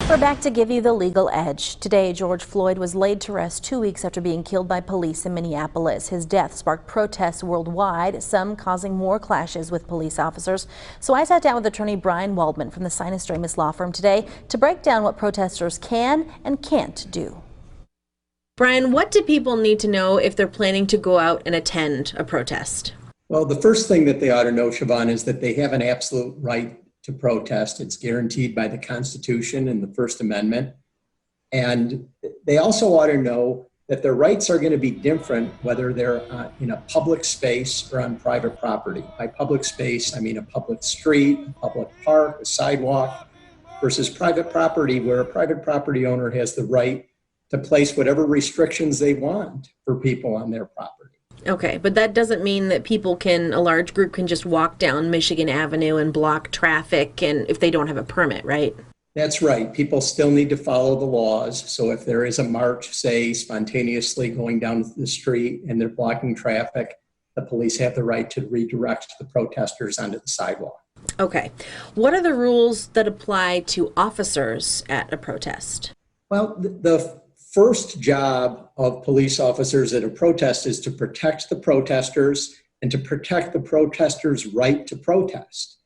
We're back to give you the legal edge. Today, George Floyd was laid to rest 2 weeks after being killed by police in Minneapolis. His death sparked protests worldwide, some causing more clashes with police officers. So I sat down with attorney Bryan Waldman from the Sinus Dramus law firm today to break down what protesters can and can't do. Bryan, what do people need to know if they're planning to go out and attend a protest? Well, the first thing that they ought to know, Siobhan, is that they have an absolute right to protest. It's guaranteed by the Constitution and the First Amendment. And they also ought to know that their rights are going to be different whether they're in a public space or on private property. By public space, I mean a public street, a public park, a sidewalk, versus private property, where a private property owner has the right to place whatever restrictions they want for people on their property. Okay, but that doesn't mean that a large group can just walk down Michigan Avenue and block traffic and if they don't have a permit, right? That's right. People still need to follow the laws. So if there is a march, say, spontaneously going down the street and they're blocking traffic, the police have the right to redirect the protesters onto the sidewalk. Okay. What are the rules that apply to officers at a protest? Well, the first job of police officers at a protest is to protect the protesters and to protect the protesters' right to protest.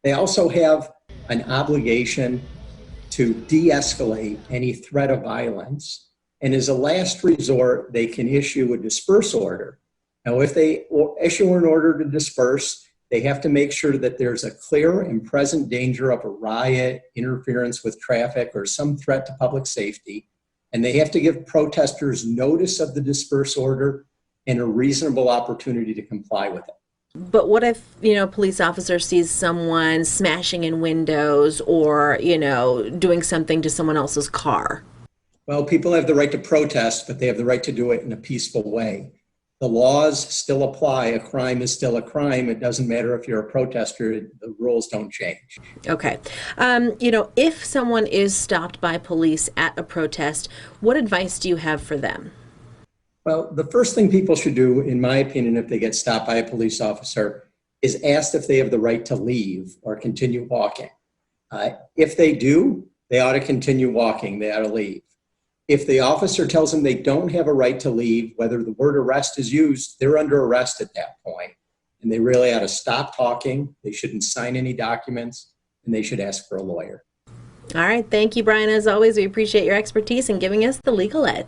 They also have an obligation to de-escalate any threat of violence. And as a last resort, they can issue a disperse order. Now, if they issue an order to disperse, they have to make sure that there's a clear and present danger of a riot, interference with traffic, or some threat to public safety. And they have to give protesters notice of the disperse order and a reasonable opportunity to comply with it. But what if, a police officer sees someone smashing in windows or, doing something to someone else's car? Well, people have the right to protest, but they have the right to do it in a peaceful way. The laws still apply. A crime is still a crime. It doesn't matter if you're a protester. The rules don't change. Okay. If someone is stopped by police at a protest, what advice do you have for them? Well, the first thing people should do, in my opinion, if they get stopped by a police officer, is ask if they have the right to leave or continue walking. If they do, they ought to continue walking. They ought to leave. If the officer tells them they don't have a right to leave, whether the word arrest is used, they're under arrest at that point. And they really ought to stop talking. They shouldn't sign any documents, and they should ask for a lawyer. All right. Thank you, Bryan. As always, we appreciate your expertise in giving us the legal ed.